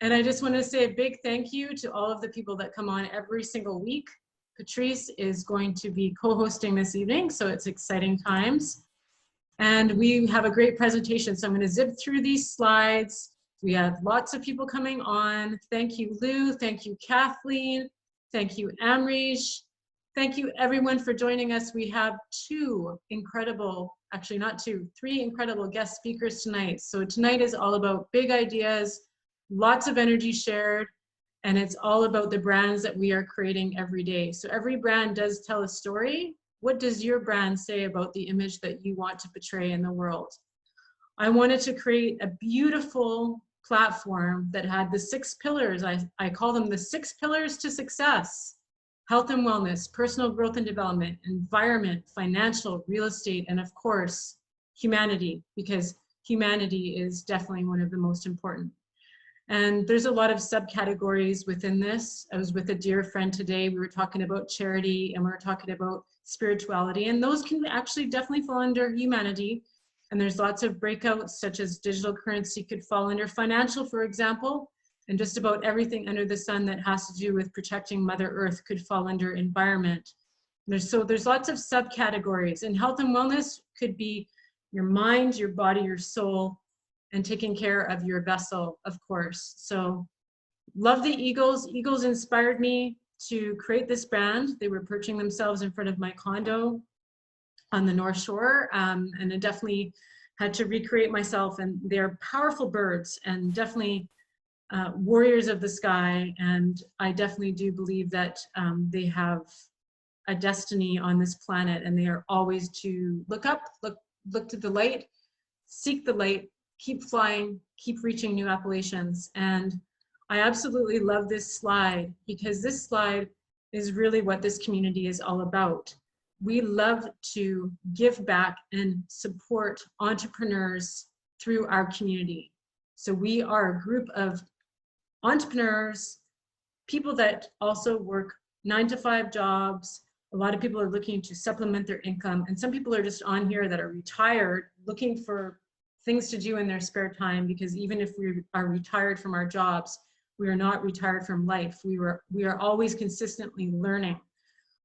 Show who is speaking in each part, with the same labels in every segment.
Speaker 1: And I just want to say a big thank you to all of the people that come on every single week. Patrice is going to be co-hosting this evening, so it's exciting times. And we have a great presentation, so I'm going to zip through these slides. We have lots of people coming on. Thank you, Lou. Thank you, Kathleen. Thank you, Amrish. Thank you, everyone, for joining us. We have three incredible guest speakers tonight. So tonight is all about big ideas, lots of energy shared, and it's all about the brands that we are creating every day. So every brand does tell a story. What does your brand say about the image that you want to portray in the world? I wanted to create a beautiful platform that had the 6 pillars. I call them the 6 pillars to success: health and wellness, personal growth and development, environment, financial, real estate, and of course, humanity, because humanity is definitely one of the most important. And there's a lot of subcategories within this. I was with a dear friend today. We were talking about charity and we were talking about spirituality, and those can actually definitely fall under humanity. And there's lots of breakouts, such as digital currency could fall under financial, for example, and just about everything under the sun that has to do with protecting Mother Earth could fall under environment. So there's lots of subcategories, and health and wellness could be your mind, your body, your soul, and taking care of your vessel, of course. So love the eagles. Eagles inspired me to create this brand. They were perching themselves in front of my condo on the North Shore, and I definitely had to recreate myself, and they're powerful birds and definitely warriors of the sky. And I definitely do believe that they have a destiny on this planet, and they are always to look up, look to the light, seek the light, keep flying, keep reaching new appellations. And I absolutely love this slide, because this slide is really what this community is all about. We love to give back and support entrepreneurs through our community. So we are a group of entrepreneurs, people that also work 9-to-5 jobs. A lot of people are looking to supplement their income, and some people are just on here that are retired, looking for things to do in their spare time, because even if we are retired from our jobs, we are not retired from life. We are always consistently learning.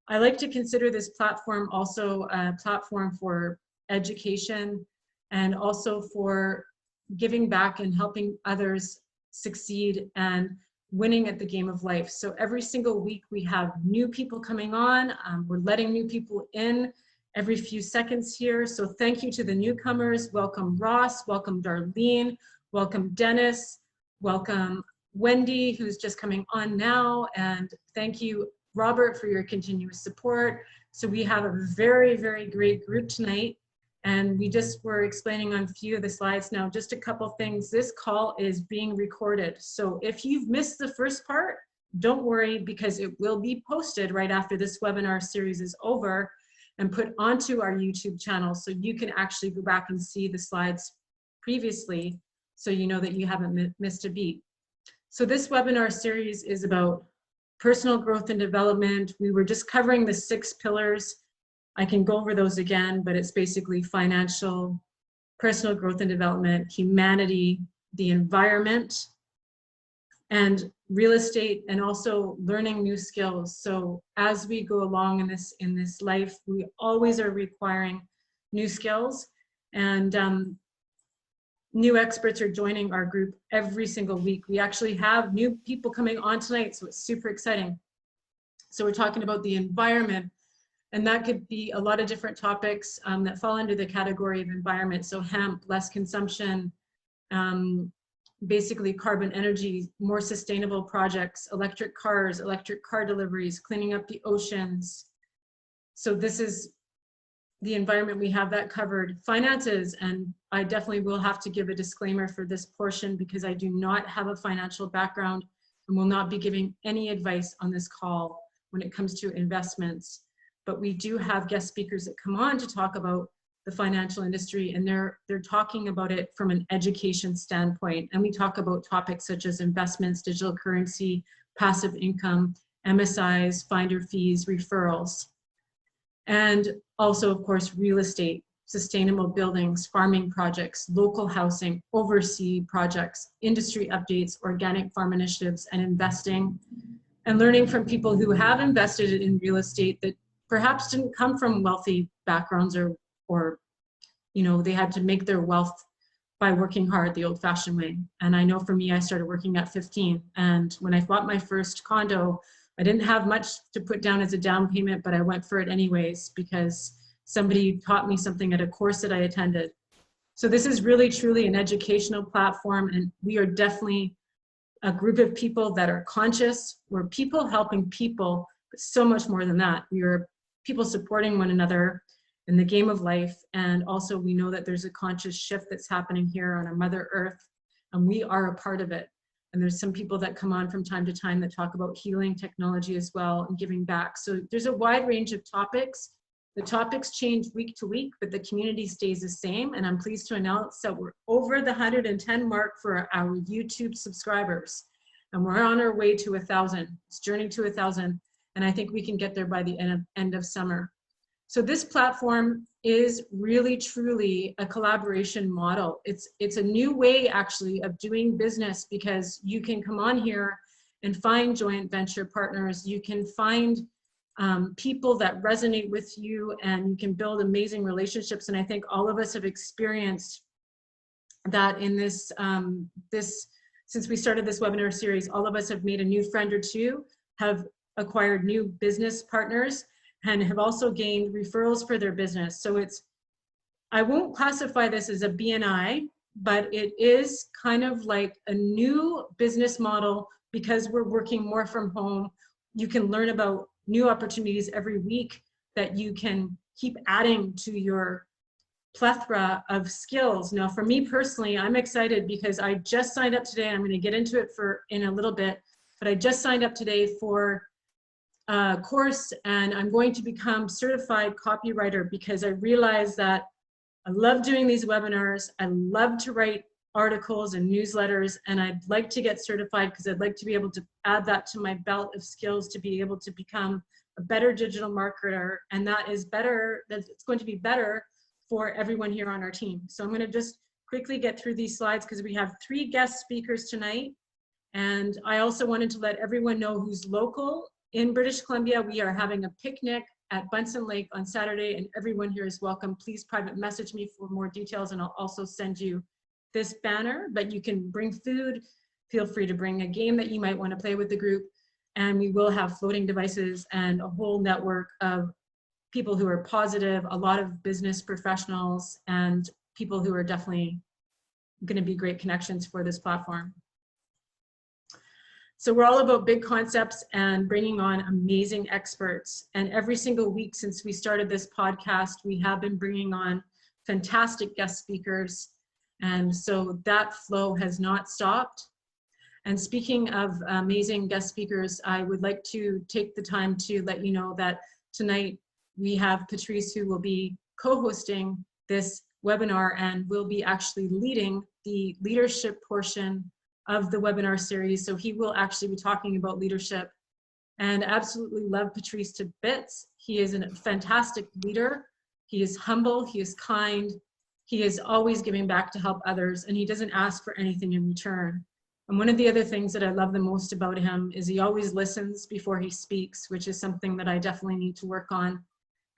Speaker 1: I like to consider this platform also a platform for education, and also for giving back and helping others succeed and winning at the game of life. So every single week we have new people coming on. We're letting new people in every few seconds here. So thank you to the newcomers. Welcome Ross, welcome Darlene, welcome Dennis, welcome Wendy, who's just coming on now, and thank you Robert for your continuous support. So we have a very, very great group tonight, and we just were explaining on a few of the slides now. Just a couple things. This call is being recorded, so if you've missed the first part, don't worry, because it will be posted right after this webinar series is over and put onto our YouTube channel, so you can actually go back and see the slides previously, so you know that you haven't missed a beat. So this webinar series is about personal growth and development. We were just covering the 6 pillars. I can go over those again, but it's basically financial, personal growth and development, humanity, the environment, and real estate, and also learning new skills. So as we go along in this life, we always are requiring new skills, and new experts are joining our group every single week. We actually have new people coming on tonight, so it's super exciting. So we're talking about the environment, and that could be a lot of different topics that fall under the category of environment. So hemp, less consumption, basically carbon energy, more sustainable projects, electric cars, electric car deliveries, cleaning up the oceans. So this is the environment, we have that covered. Finances, and I definitely will have to give a disclaimer for this portion, because I do not have a financial background and will not be giving any advice on this call when it comes to investments. But we do have guest speakers that come on to talk about the financial industry, and they're talking about it from an education standpoint. And we talk about topics such as investments, digital currency, passive income, MSIs, finder fees, referrals, and also, of course, real estate. sustainable buildings, farming projects, local housing, overseas projects, industry updates, organic farm initiatives, and investing, and learning from people who have invested in real estate that perhaps didn't come from wealthy backgrounds, or you know, they had to make their wealth by working hard the old-fashioned way. And I know for me, I started working at 15. And when I bought my first condo, I didn't have much to put down as a down payment, but I went for it anyways because somebody taught me something at a course that I attended. So this is really, truly an educational platform, and we are definitely a group of people that are conscious. We're people helping people, but so much more than that. We are people supporting one another in the game of life. And also we know that there's a conscious shift that's happening here on our Mother Earth, and we are a part of it. And there's some people that come on from time to time that talk about healing technology as well and giving back. So there's a wide range of topics. The topics change week to week, but the community stays the same. And I'm pleased to announce that we're over the 110 mark for our YouTube subscribers. And we're on our way to 1,000. It's journey to 1,000. And I think we can get there by the end of summer. So this platform is really, truly a collaboration model. It's a new way actually of doing business, because you can come on here and find joint venture partners. You can find people that resonate with you, and you can build amazing relationships. And I think all of us have experienced that in this, since we started this webinar series, all of us have made a new friend or two, have acquired new business partners, and have also gained referrals for their business. So I won't classify this as a BNI, but it is kind of like a new business model because we're working more from home. You can learn about new opportunities every week that you can keep adding to your plethora of skills. Now, for me personally, I'm excited because I just signed up today, and I'm going to get into it in a little bit, but I just signed up today for course, and I'm going to become certified copywriter because I realized that I love doing these webinars. I love to write articles and newsletters, and I'd like to get certified because I'd like to be able to add that to my belt of skills to be able to become a better digital marketer. And that is better, that it's going to be better for everyone here on our team. So I'm going to just quickly get through these slides because we have 3 guest speakers tonight. And I also wanted to let everyone know who's local. In British Columbia, we are having a picnic at Bunsen Lake on Saturday, and everyone here is welcome. Please private message me for more details, and I'll also send you this banner. But you can bring food. Feel free to bring a game that you might want to play with the group. And we will have floating devices and a whole network of people who are positive, a lot of business professionals, and people who are definitely going to be great connections for this platform. So we're all about big concepts and bringing on amazing experts. And every single week since we started this podcast, we have been bringing on fantastic guest speakers. And so that flow has not stopped. And speaking of amazing guest speakers, I would like to take the time to let you know that tonight we have Patrice, who will be co-hosting this webinar and will be actually leading the leadership portion of the webinar series. So he will actually be talking about leadership, and absolutely love Patrice to bits. He is a fantastic leader. He is humble, he is kind, he is always giving back to help others, and he doesn't ask for anything in return. And one of the other things that I love the most about him is he always listens before he speaks, which is something that I definitely need to work on.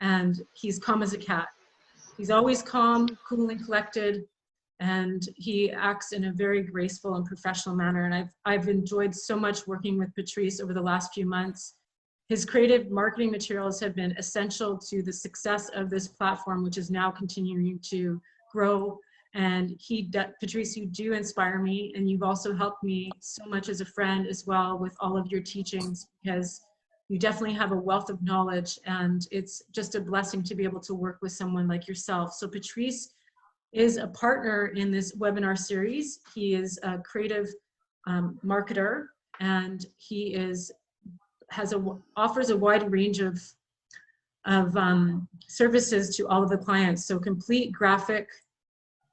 Speaker 1: And he's calm as a cat. He's always calm, cool, and collected. And he acts in a very graceful and professional manner. And I've enjoyed so much working with Patrice over the last few months. His creative marketing materials have been essential to the success of this platform, which is now continuing to grow. And Patrice, you do inspire me, and you've also helped me so much as a friend as well with all of your teachings, because you definitely have a wealth of knowledge, and it's just a blessing to be able to work with someone like yourself. So Patrice is a partner in this webinar series. He is a creative marketer, and he offers a wide range of services to all of the clients. So complete graphic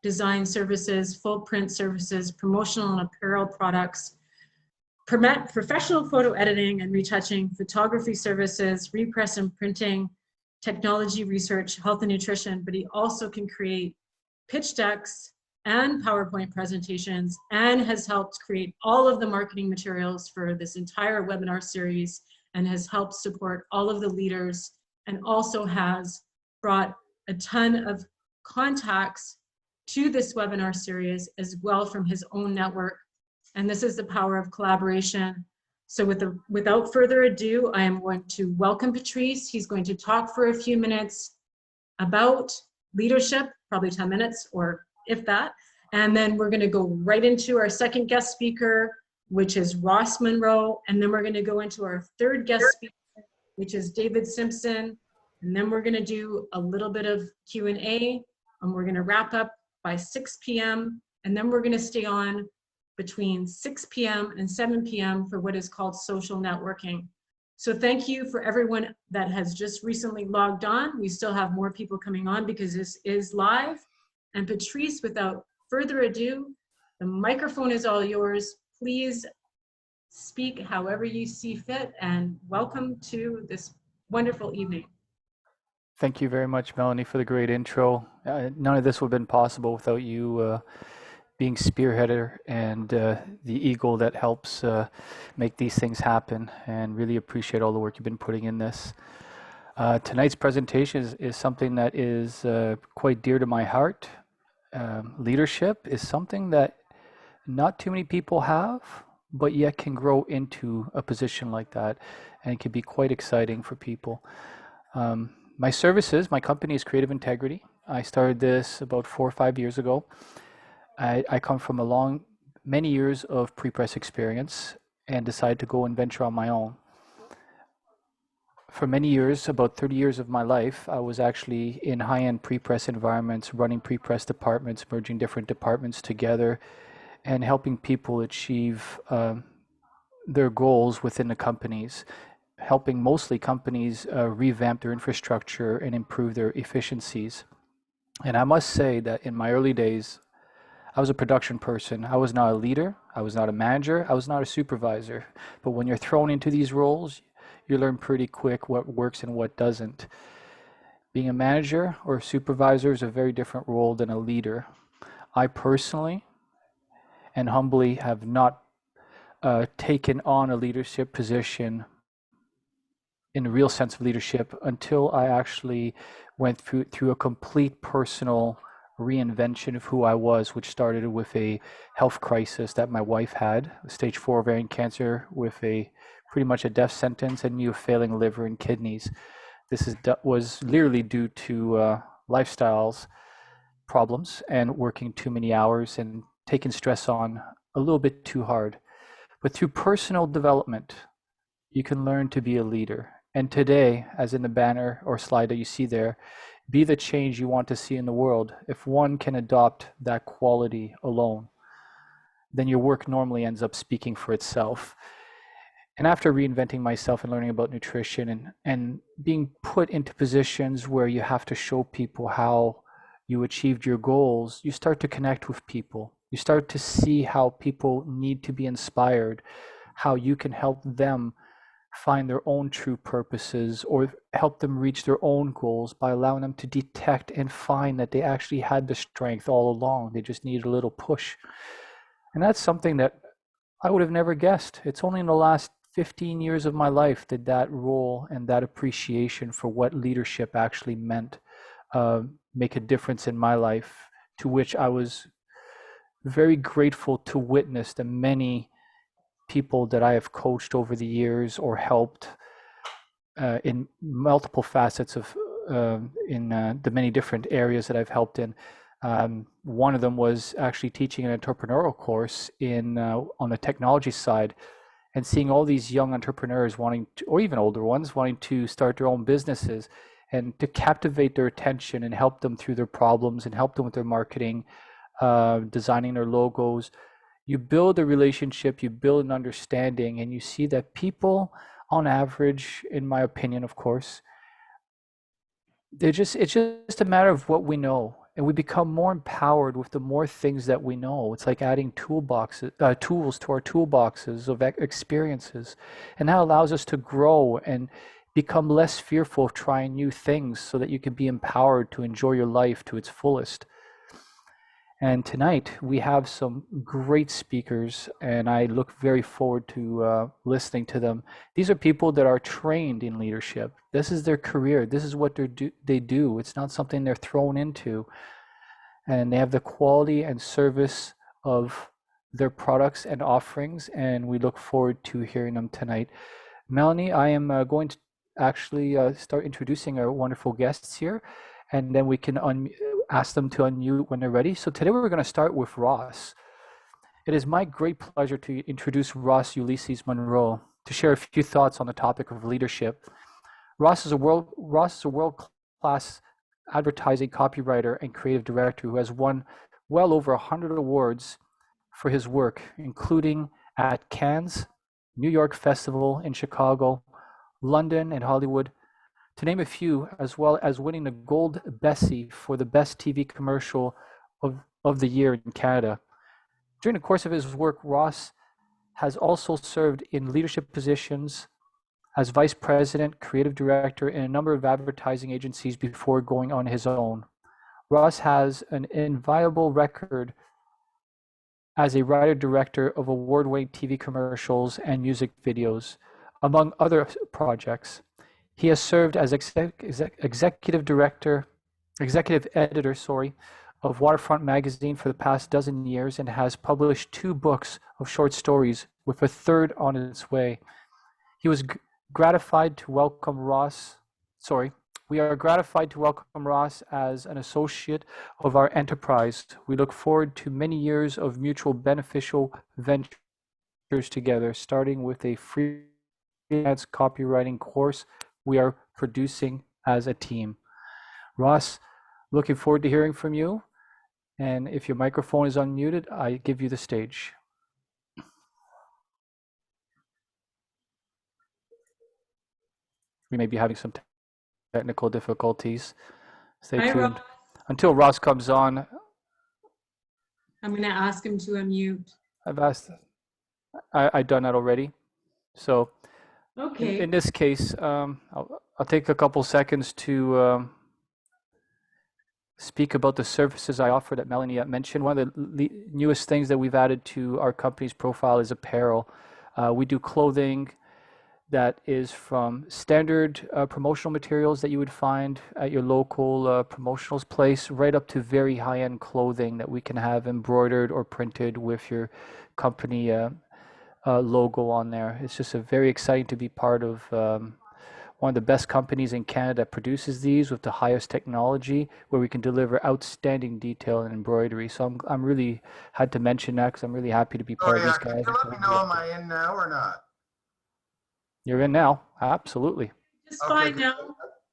Speaker 1: design services, full print services, promotional and apparel products, professional photo editing and retouching, photography services, repress and printing, technology research, health and nutrition, but he also can create pitch decks and PowerPoint presentations, and has helped create all of the marketing materials for this entire webinar series, and has helped support all of the leaders, and also has brought a ton of contacts to this webinar series as well from his own network. And this is the power of collaboration. So without further ado, I am going to welcome Patrice. He's going to talk for a few minutes about leadership, probably 10 minutes or if that. And then we're going to go right into our second guest speaker, which is Ross Monroe. And then we're going to go into our third guest speaker, which is David Simpson. And then we're going to do a little bit of Q&A, and we're going to wrap up by 6 p.m. And then we're going to stay on between 6 p.m. and 7 p.m. for what is called social networking. So thank you for everyone that has just recently logged on. We still have more people coming on because this is live. And Patrice, without further ado, the microphone is all yours. Please speak however you see fit, and welcome to this wonderful evening.
Speaker 2: Thank you very much, Melanie, for the great intro. None of this would have been possible without you being spearheader and the eagle that helps make these things happen, and really appreciate all the work you've been putting in this. Tonight's presentation is something that is quite dear to my heart. Leadership is something that not too many people have, but yet can grow into a position like that, and it can be quite exciting for people. My services, my company is Creative Integrity. I started this about 4 or 5 years ago. I come from many years of pre-press experience and decided to go and venture on my own. For many years, about 30 years of my life, I was actually in high-end pre-press environments, running pre-press departments, merging different departments together, and helping people achieve their goals within the companies, helping mostly companies revamp their infrastructure and improve their efficiencies. And I must say that in my early days, I was a production person. I was not a leader. I was not a manager. I was not a supervisor. But when you're thrown into these roles, you learn pretty quick what works and what doesn't. Being a manager or a supervisor is a very different role than a leader. I personally and humbly have not taken on a leadership position in a real sense of leadership until I actually went through a complete personal reinvention of who I was, which started with a health crisis that my wife had, stage 4 ovarian cancer with pretty much a death sentence, and me with failing liver and kidneys. This was literally due to lifestyles problems and working too many hours and taking stress on a little bit too hard. But through personal development, you can learn to be a leader. And today, as in the banner or slide that you see there, be the change you want to see in the world. If one can adopt that quality alone, then your work normally ends up speaking for itself. And after reinventing myself and learning about nutrition and being put into positions where you have to show people how you achieved your goals, you start to connect with people. You start to see how people need to be inspired, how you can help them find their own true purposes or help them reach their own goals by allowing them to detect and find that they actually had the strength all along. They just needed a little push. And that's something that I would have never guessed. It's only in the last 15 years of my life did that role and that appreciation for what leadership actually meant make a difference in my life, to which I was very grateful to witness the many people that I have coached over the years or helped in multiple facets of in the many different areas that I've helped in. One of them was actually teaching an entrepreneurial course on the technology side, and seeing all these young entrepreneurs wanting to, or even older ones, wanting to start their own businesses, and to captivate their attention and help them through their problems and help them with their marketing, designing their logos. You build a relationship, you build an understanding, and you see that people, on average, in my opinion, of course, it's just a matter of what we know, and we become more empowered with the more things that we know. It's like adding tools to our toolboxes of experiences, and that allows us to grow and become less fearful of trying new things so that you can be empowered to enjoy your life to its fullest. And tonight we have some great speakers, and I look very forward to listening to them. These are people that are trained in leadership. This is their career. This is what they do. It's not something they're thrown into. And they have the quality and service of their products and offerings, and we look forward to hearing them tonight. Melany, I am going to actually start introducing our wonderful guests here, and then we can ask them to unmute when they're ready. So today we're going to start with Ross. It is my great pleasure to introduce Ross Ulysses Monroe to share a few thoughts on the topic of leadership. Ross is a world-class advertising copywriter and creative director who has won well over 100 awards for his work, including at Cannes, New York Festival in Chicago, London, and Hollywood, to name a few, as well as winning the Gold Bessie for the best TV commercial of the year in Canada. During the course of his work, Ross has also served in leadership positions as vice president, creative director in a number of advertising agencies before going on his own. Ross has an inviolable record as a writer-director of award-winning TV commercials and music videos, among other projects. He has served as executive editor, of Waterfront magazine for the past dozen years and has published 2 books of short stories, with a third on its way. He was gratified to welcome Ross. We are gratified to welcome Ross as an associate of our enterprise. We look forward to many years of mutual beneficial ventures together, starting with a freelance copywriting course we are producing as a team. Ross, looking forward to hearing from you. And if your microphone is unmuted, I give you the stage. We may be having some technical difficulties. Stay tuned.
Speaker 1: Ross.
Speaker 2: Until Ross comes on.
Speaker 1: I'm going to ask him to unmute.
Speaker 2: I've done that already. So
Speaker 1: okay.
Speaker 2: In this case, I'll take a couple seconds to speak about the services I offer that Melany mentioned. One of the newest things that we've added to our company's profile is apparel. We do clothing that is from standard promotional materials that you would find at your local promotionals place, right up to very high-end clothing that we can have embroidered or printed with your company logo on there. It's just very exciting to be part of one of the best companies in Canada that produces these with the highest technology, where we can deliver outstanding detail and embroidery. So I'm really had to mention that because I'm really happy to be part of these guys.
Speaker 3: Can you let me know, am I in now or not?
Speaker 2: You're in now, absolutely.
Speaker 1: Just fine now.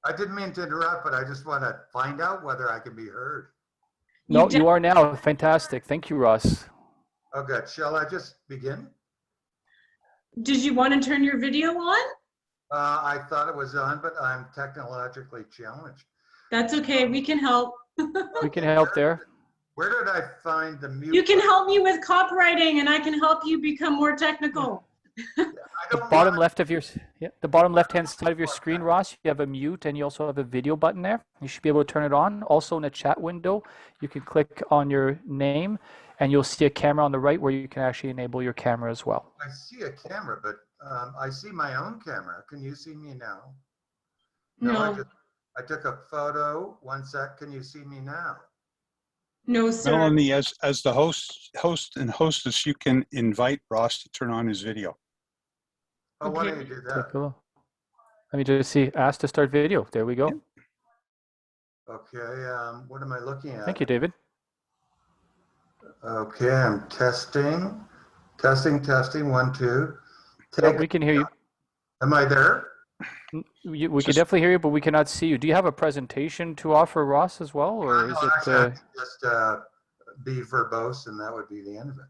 Speaker 3: I didn't mean to interrupt, but I just want to find out whether I can be heard.
Speaker 2: No, you are now. Fantastic. Thank you, Ross.
Speaker 3: Oh, good. Shall I just begin?
Speaker 1: Did you want to turn your video on?
Speaker 3: I thought it was on, but I'm technologically challenged.
Speaker 1: That's okay. We can help.
Speaker 2: We can help there.
Speaker 3: Where did I find the mute?
Speaker 1: You can help me with copywriting, and I can help you become more technical.
Speaker 2: The bottom left of the bottom left-hand side of your screen, Ross, you have a mute, and you also have a video button there. You should be able to turn it on. Also in the chat window, you can click on your name, and you'll see a camera on the right where you can actually enable your camera as well.
Speaker 3: I see a camera, but I see my own camera. Can you see me now?
Speaker 1: No.
Speaker 3: I took a photo. One sec. Can you see me now?
Speaker 1: No, sir.
Speaker 4: Melany, as the host and hostess, you can invite Ross to turn on his video.
Speaker 3: Oh, why don't you do that?
Speaker 2: Let me just see. Ask to start video. There we go.
Speaker 3: Okay. What am I looking at?
Speaker 2: Thank you, David.
Speaker 3: Okay, I'm testing. Testing. 1, 2.
Speaker 2: We can hear you.
Speaker 3: Am I there?
Speaker 2: We can definitely hear you, but we cannot see you. Do you have a presentation to offer, Ross, as well, or is it?
Speaker 3: Actually, just be verbose, and that would be the end of it.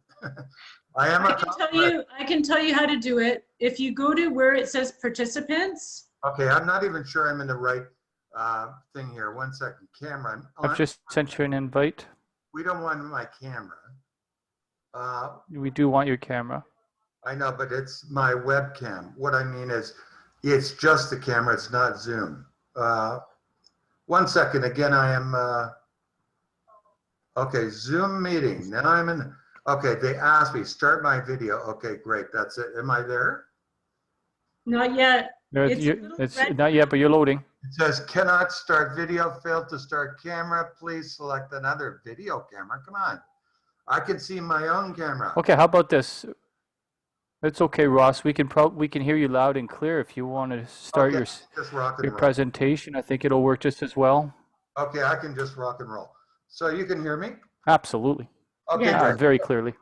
Speaker 1: I can tell you how to do it. If you go to where it says participants.
Speaker 3: Okay, I'm not even sure I'm in the right thing here. 1 second. Camera.
Speaker 2: I've just sent you an invite.
Speaker 3: We don't want my camera.
Speaker 2: We do want your camera.
Speaker 3: I know, but it's my webcam. What I mean is, It's just the camera, it's not Zoom. 1 second, again, I am, okay, Zoom meeting. Now I'm in, okay, they asked me, start my video. Okay, great, that's it. Am I there?
Speaker 1: Not yet.
Speaker 2: No,
Speaker 1: It's a
Speaker 2: you,
Speaker 1: little
Speaker 2: it's
Speaker 1: red.
Speaker 2: not yet, but you're loading.
Speaker 3: It says cannot start video, failed to start camera. Please select another video camera. Come on. I can see my own camera.
Speaker 2: Okay, how about this? It's okay, Ross. We can hear you loud and clear. If you want to start
Speaker 3: Okay, just rock and
Speaker 2: your
Speaker 3: roll.
Speaker 2: presentation, I think it'll work just as well.
Speaker 3: Okay, I can just rock and roll. So you can hear me?
Speaker 2: Absolutely.
Speaker 3: Okay,
Speaker 1: Yeah.
Speaker 3: great.
Speaker 2: Very clearly.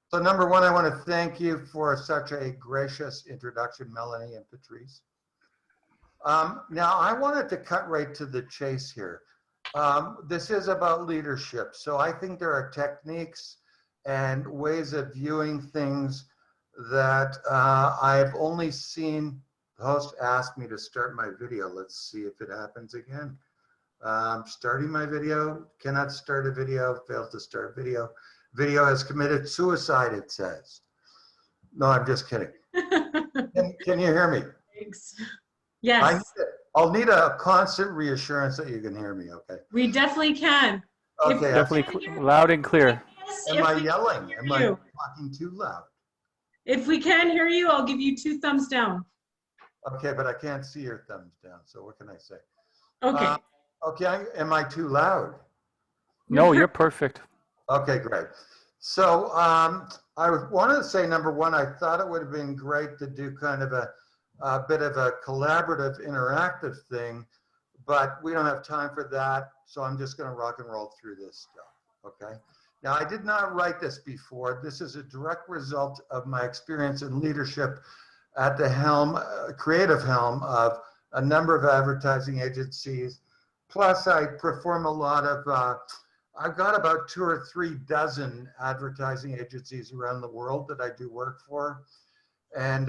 Speaker 3: So number one, I want to thank you for such a gracious introduction, Melany and Patrice. Now, I wanted to cut right to the chase here. This is about leadership. So I think there are techniques and ways of viewing things that I've only seen. The host asked me to start my video. Let's see if it happens again. Starting my video, cannot start a video, failed to start video. Video has committed suicide, it says. No, I'm just kidding. Can you hear me?
Speaker 1: Thanks. Yes,
Speaker 3: I'll need a constant reassurance that you can hear me, okay?
Speaker 1: we definitely can.
Speaker 3: Okay,
Speaker 2: Definitely loud and clear.
Speaker 3: am I yelling? Am I talking too loud?
Speaker 1: If we can hear you, I'll give you 2 thumbs down.
Speaker 3: Okay, but I can't see your thumbs down, so what can I say?
Speaker 1: Okay.
Speaker 3: Okay, am I too loud?
Speaker 2: No, you're perfect.
Speaker 3: Okay, great. So I wanted to say, number one, I thought it would have been great to do kind of a bit of a collaborative, interactive thing, but we don't have time for that. So I'm just going to rock and roll through this stuff. Okay. Now, I did not write this before. This is a direct result of my experience in leadership at the helm, creative helm of a number of advertising agencies. Plus, I perform a lot of, I've got about 2 or 3 dozen advertising agencies around the world that I do work for. And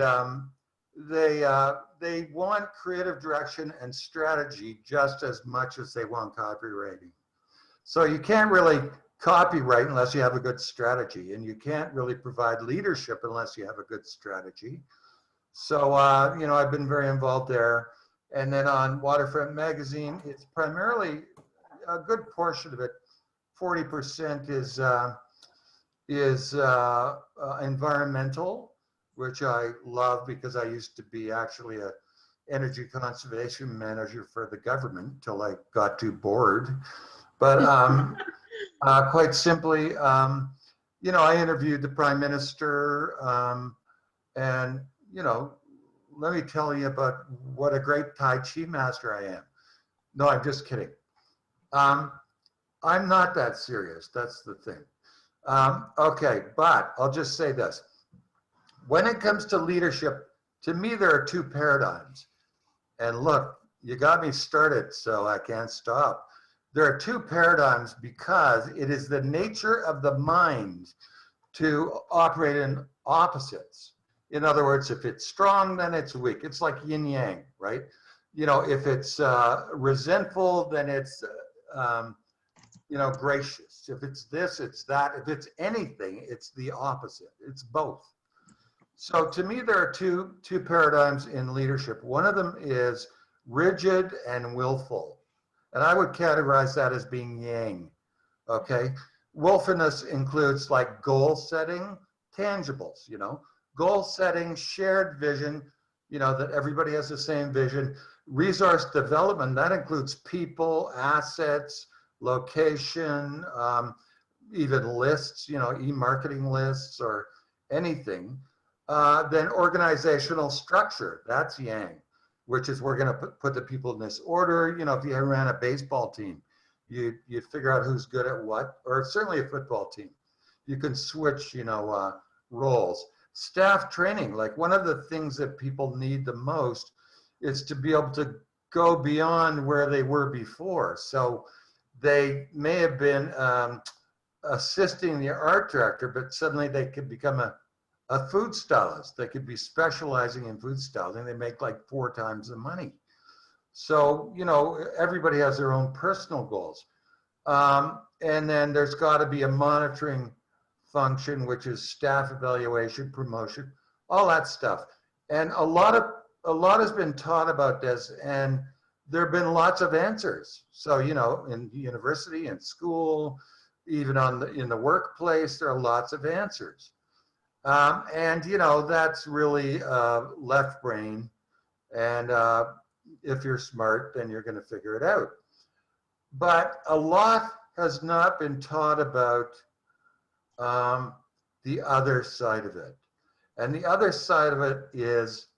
Speaker 3: they want creative direction and strategy just as much as they want copywriting. So you can't really copyright unless you have a good strategy, and you can't really provide leadership unless you have a good strategy. So, you know, I've been very involved there. And then on Waterfront Magazine, it's primarily a good portion of it, 40% is environmental, which I love because I used to be actually a energy conservation manager for the government until I got too bored. But quite simply, you know, I interviewed the Prime Minister, and, you know, let me tell you about what a great Tai Chi master I am. No, I'm just kidding. I'm not that serious. That's the thing. Okay, but I'll just say this. When it comes to leadership, to me, there are 2 paradigms. And look, you got me started, so I can't stop. There are 2 paradigms because it is the nature of the mind to operate in opposites. In other words, if it's strong, then it's weak. It's like yin yang, right? You know, if it's resentful, then it's, you know, gracious. If it's this, it's that. If it's anything, it's the opposite. It's both. So to me, there are two paradigms in leadership. One of them is rigid and willful. And I would categorize that as being yang, okay? Willfulness includes like goal setting, tangibles, you know, goal setting, shared vision, you know, that everybody has the same vision. Resource development, that includes people, assets, location, even lists, you know, e-marketing lists or anything. Then organizational structure, that's yang, which is we're going to put the people in this order. You know, if you ran a baseball team, you'd figure out who's good at what, or certainly a football team. You can switch, you know, roles. Staff training, like one of the things that people need the most is to be able to go beyond where they were before. So they may have been assisting the art director, but suddenly they could become a food stylist. They could be specializing in food styling. They make like 4 times the money. So, you know, everybody has their own personal goals. And then there's got to be a monitoring function, which is staff evaluation, promotion, all that stuff. And a lot of a lot has been taught about this, and there have been lots of answers. So, you know, in university and school, even in the workplace, there are lots of answers. And, you know, that's really left brain. And if you're smart, then you're going to figure it out. But a lot has not been taught about the other side of it. And the other side of it is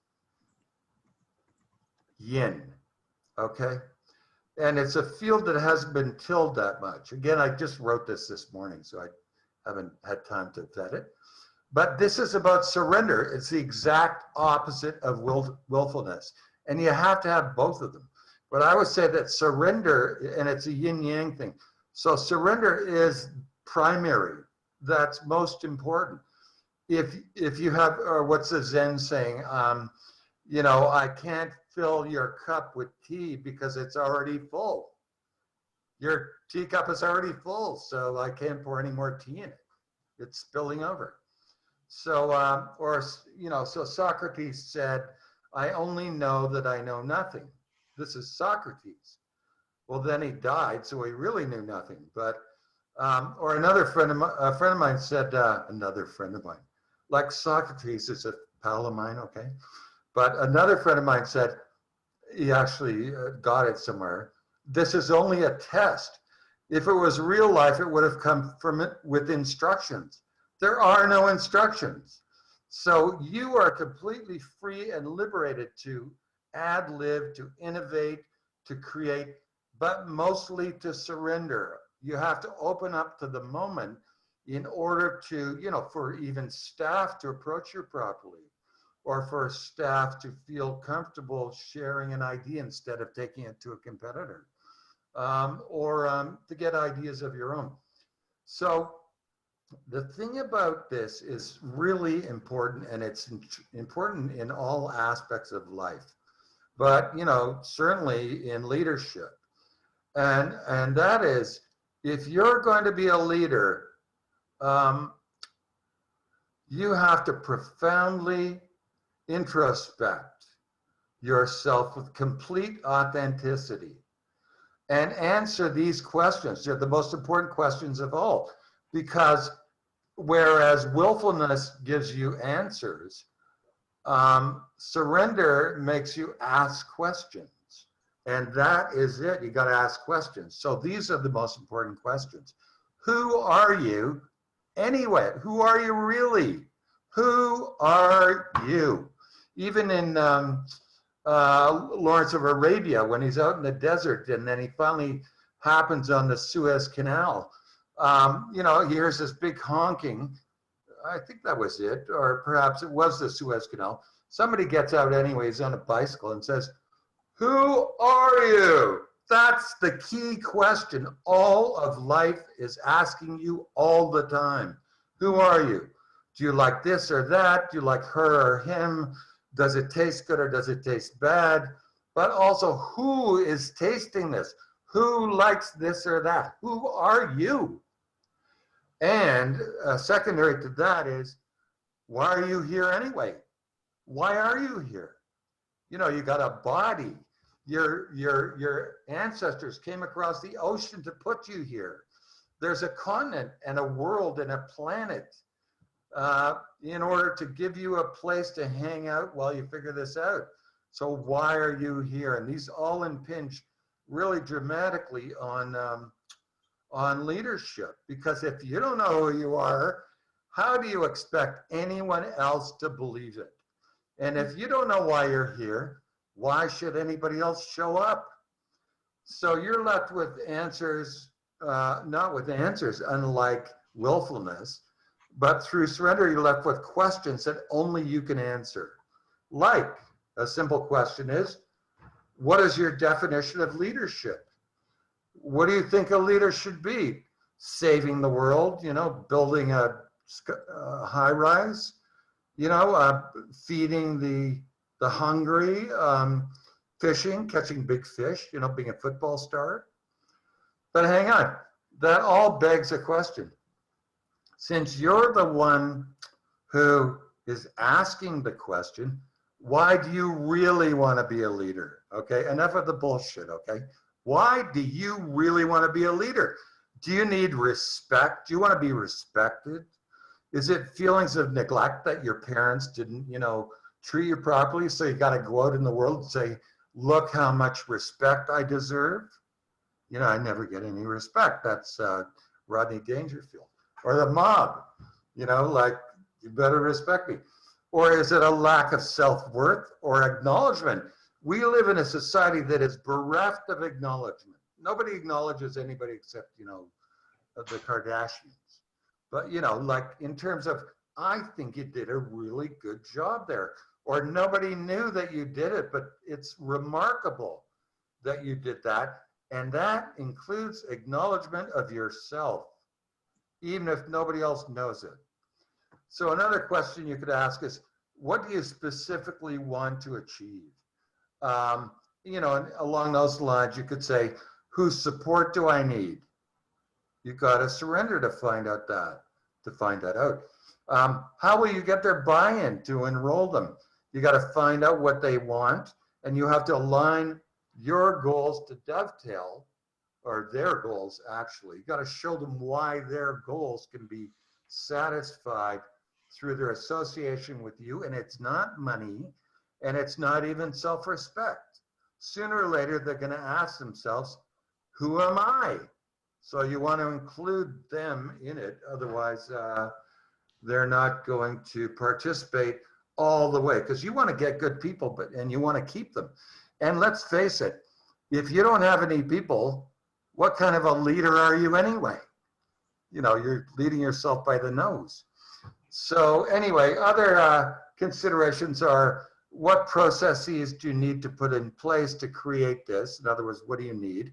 Speaker 3: yin, okay? And it's a field that hasn't been tilled that much. Again, I just wrote this morning, so I haven't had time to vet it. But this is about surrender. It's the exact opposite of willfulness. And you have to have both of them. But I would say that surrender, and it's a yin-yang thing. So surrender is primary. That's most important. If you have, or what's the Zen saying? You know, I can't fill your cup with tea because it's already full. Your teacup is already full, so I can't pour any more tea in it. It's spilling over. So, so Socrates said, I only know that I know nothing. This is Socrates. Well, then he died, so he really knew nothing. But, or a friend of mine said, another friend of mine, like Socrates is a pal of mine, okay? But another friend of mine said, he actually got it somewhere, this is only a test. If it was real life, it would have come from it with instructions. There are no instructions. So you are completely free and liberated to ad lib, to innovate, to create, but mostly to surrender. You have to open up to the moment in order to, you know, for even staff to approach you properly, or for staff to feel comfortable sharing an idea instead of taking it to a competitor, or to get ideas of your own. So the thing about this is really important, and it's important in all aspects of life, but, you know, certainly in leadership. And that is, if you're going to be a leader, you have to profoundly introspect yourself with complete authenticity and answer these questions. They're the most important questions of all, because whereas willfulness gives you answers, surrender makes you ask questions. And that is it. You got to ask questions. So these are the most important questions. Who are you anyway? Who are you really? Who are you? Even in Lawrence of Arabia, when he's out in the desert and then he finally happens on the Suez Canal, you know, he hears this big honking. I think that was it, or perhaps it was the Suez Canal. Somebody gets out anyways on a bicycle and says, who are you? That's the key question all of life is asking you all the time. Who are you? Do you like this or that? Do you like her or him? Does it taste good or does it taste bad? But also, who is tasting this? Who likes this or that? Who are you? And secondary to that is, why are you here anyway? Why are you here? You know, you got a body. Your ancestors came across the ocean to put you here. There's a continent and a world and a planet in order to give you a place to hang out while you figure this out. So why are you here? And these all impinge really dramatically on leadership, because if you don't know who you are, how do you expect anyone else to believe it? And if you don't know why you're here, why should anybody else show up? So you're left with answers, not with answers, unlike willfulness, but through surrender, you're left with questions that only you can answer. Like, a simple question is, what is your definition of leadership? What do you think a leader should be? Saving the world, you know, building a high rise, you know, feeding the hungry, fishing, catching big fish, you know, being a football star. But hang on, that all begs a question. Since you're the one who is asking the question, Why do you really want to be a leader? Okay, enough of the bullshit, okay? Why do you really want to be a leader? Do you need respect? Do you want to be respected? Is it feelings of neglect that your parents didn't, treat you properly? So you got to go out in the world and say, look how much respect I deserve. I never get any respect. That's Rodney Dangerfield. Or the mob, like, you better respect me. Or is it a lack of self-worth or acknowledgement? We live in a society that is bereft of acknowledgement. Nobody acknowledges anybody except, the Kardashians. But, like in terms of, I think you did a really good job there. Or nobody knew that you did it, but it's remarkable that you did that. And that includes acknowledgement of yourself, even if nobody else knows it. So another question you could ask is, what do you specifically want to achieve? And along those lines, you could say, whose support do I need? You got to surrender to find that out. How will you get their buy-in to enroll them? You got to find out what they want, and you have to align your goals to dovetail, or their goals actually. You got to show them why their goals can be satisfied through their association with you, and it's not money, and it's not even self-respect. Sooner or later, they're going to ask themselves, who am I? So you want to include them in it, otherwise they're not going to participate all the way, because you want to get good people, and you want to keep them. And let's face it, if you don't have any people, what kind of a leader are you anyway? You're leading yourself by the nose. So anyway, other considerations are, what processes do you need to put in place to create this? In other words, what do you need?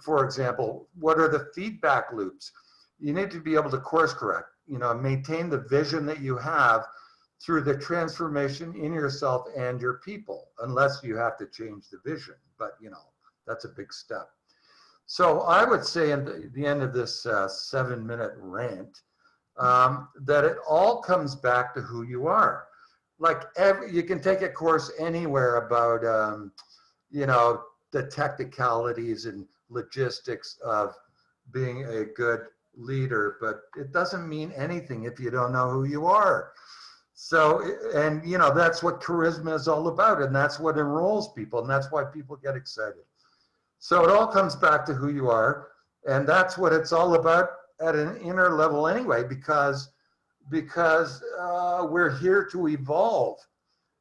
Speaker 3: For example, what are the feedback loops? You need to be able to course correct, maintain the vision that you have through the transformation in yourself and your people, unless you have to change the vision. But, that's a big step. So I would say at the end of this 7-minute rant, that it all comes back to who you are. Like you can take a course anywhere about, the technicalities and logistics of being a good leader, but it doesn't mean anything if you don't know who you are. So, and that's what charisma is all about, and that's what enrolls people, and that's why people get excited. So it all comes back to who you are, and that's what it's all about at an inner level anyway, because we're here to evolve.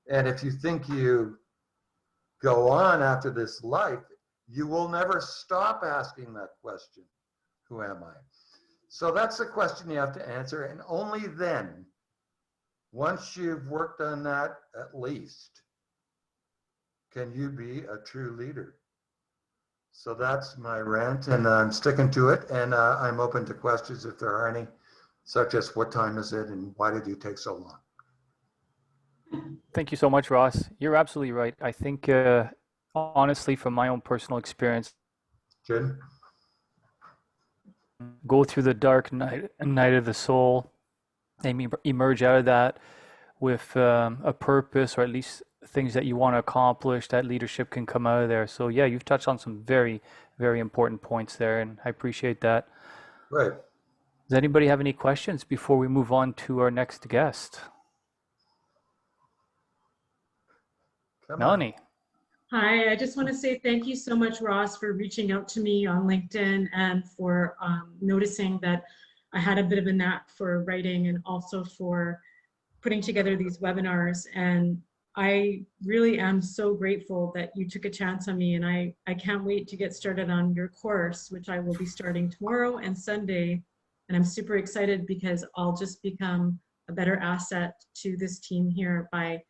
Speaker 3: And if you think you go on after this life, you will never stop asking that question, who am I? So that's the question you have to answer, and only then, once you've worked on that at least, can you be a true leader. So that's my rant, and I'm sticking to it, and I'm open to questions if there are any, such as what time is it and why did you take so long?
Speaker 2: Thank you so much, Ross. You're absolutely right. I think, honestly, from my own personal experience,
Speaker 3: Jim?
Speaker 2: go through the dark night of the soul and emerge out of that with a purpose, or at least things that you want to accomplish, that leadership can come out of there. So yeah, you've touched on some very, very important points there, and I appreciate that.
Speaker 3: Right.
Speaker 2: Does anybody have any questions before we move on to our next guest? Melany.
Speaker 1: Hi, I just want to say thank you so much, Ross, for reaching out to me on LinkedIn and for noticing that I had a bit of a knack for writing, and also for putting together these webinars. And I really am so grateful that you took a chance on me, and I can't wait to get started on your course, which I will be starting tomorrow and Sunday. And I'm super excited because I'll just become a better asset to this team here by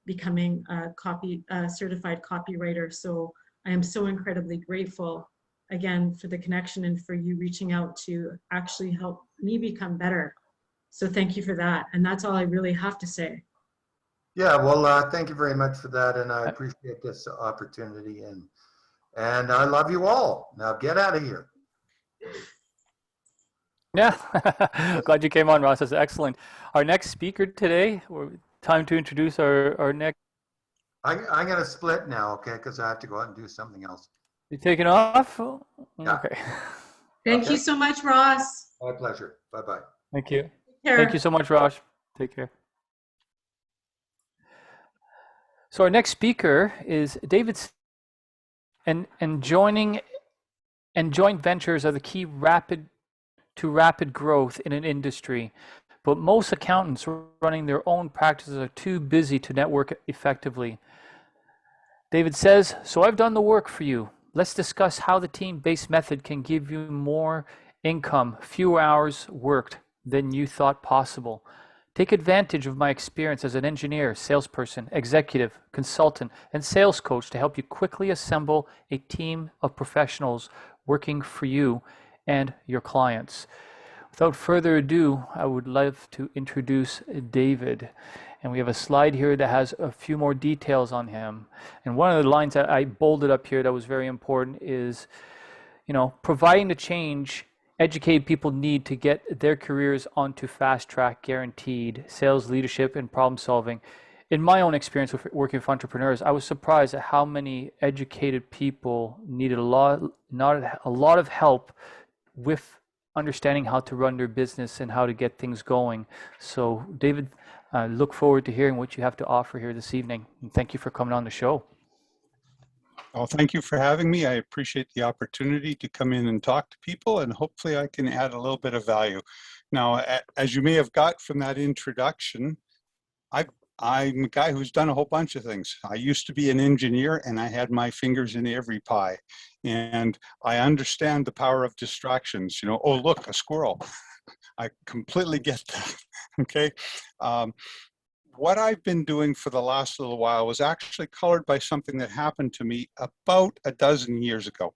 Speaker 1: becoming a certified copywriter. So I am so incredibly grateful again for the connection and for you reaching out to actually help me become better. So thank you for that. And that's all I really have to say.
Speaker 3: Yeah, well, thank you very much for that, and I appreciate this opportunity, and I love you all. Now get out of here.
Speaker 2: Yeah, glad you came on, Ross. That's excellent. Our next speaker today, time to introduce our next
Speaker 3: I'm going to split now, okay? Because I have to go out and do something else.
Speaker 2: You taking off?
Speaker 3: Yeah.
Speaker 2: Okay.
Speaker 1: Thank you
Speaker 3: Okay.
Speaker 1: so much, Ross.
Speaker 3: My pleasure. Bye-bye.
Speaker 2: Thank you.
Speaker 1: Take
Speaker 2: Thank you
Speaker 1: care.
Speaker 2: so much, Raj. Take care. So our next speaker is David, and joint ventures are the key to rapid growth in an industry. But most accountants running their own practices are too busy to network effectively. David says, so I've done the work for you. Let's discuss how the team-based method can give you more income, fewer hours worked than you thought possible. Take advantage of my experience as an engineer, salesperson, executive, consultant, and sales coach to help you quickly assemble a team of professionals working for you and your clients. Without further ado, I would love to introduce David. And we have a slide here that has a few more details on him. And one of the lines that I bolded up here that was very important is, providing the change educated people need to get their careers onto fast track, guaranteed sales, leadership, and problem solving. In my own experience with working with entrepreneurs, I was surprised at how many educated people needed a lot of help with understanding how to run their business and how to get things going. So, David, look forward to hearing what you have to offer here this evening. And thank you for coming on the show.
Speaker 4: Well, thank you for having me. I appreciate the opportunity to come in and talk to people, and hopefully I can add a little bit of value. Now, as you may have got from that introduction, I'm a guy who's done a whole bunch of things. I used to be an engineer, and I had my fingers in every pie. And I understand the power of distractions. Oh, look, a squirrel. I completely get that, okay? What I've been doing for the last little while was actually colored by something that happened to me about a dozen years ago.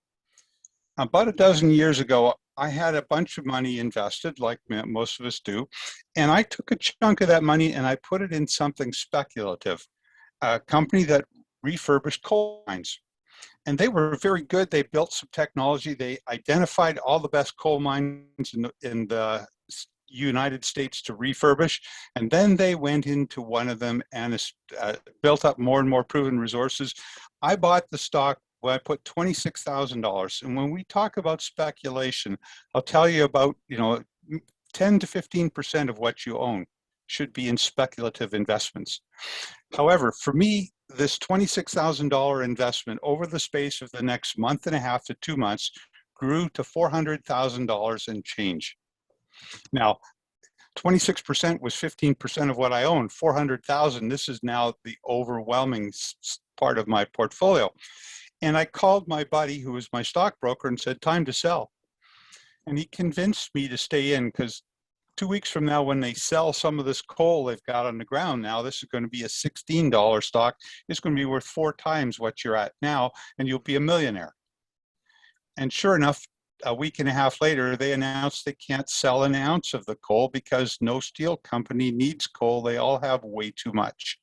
Speaker 4: About a dozen years ago, I had a bunch of money invested, like most of us do, and I took a chunk of that money and I put it in something speculative, a company that refurbished coal mines. And they were very good. They built some technology. They identified all the best coal mines in the United States to refurbish. And then they went into one of them and built up more and more proven resources. I bought the stock. Well, I put $26,000. And when we talk about speculation, I'll tell you about, 10 to 15% of what you own should be in speculative investments. However, for me, this $26,000 investment over the space of the next month and a half to 2 months grew to $400,000 and change. Now, 26% was 15% of what I own. 400,000, this is now the overwhelming part of my portfolio. And I called my buddy, who was my stockbroker, and said, time to sell. And he convinced me to stay in, because 2 weeks from now, when they sell some of this coal they've got on the ground now, this is going to be a $16 stock. It's going to be worth 4 times what you're at now, and you'll be a millionaire. And sure enough, a week and a half later, they announced they can't sell an ounce of the coal because no steel company needs coal. They all have way too much.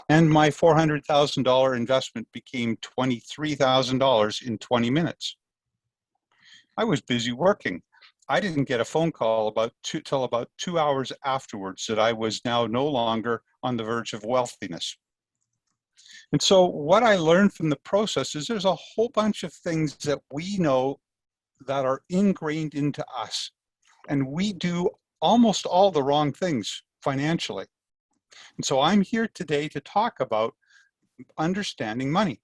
Speaker 4: And my $400,000 investment became $23,000 in 20 minutes. I was busy working. I didn't get a phone call till about 2 hours afterwards that I was now no longer on the verge of wealthiness. And so what I learned from the process is there's a whole bunch of things that we know that are ingrained into us. And we do almost all the wrong things financially. And so I'm here today to talk about understanding money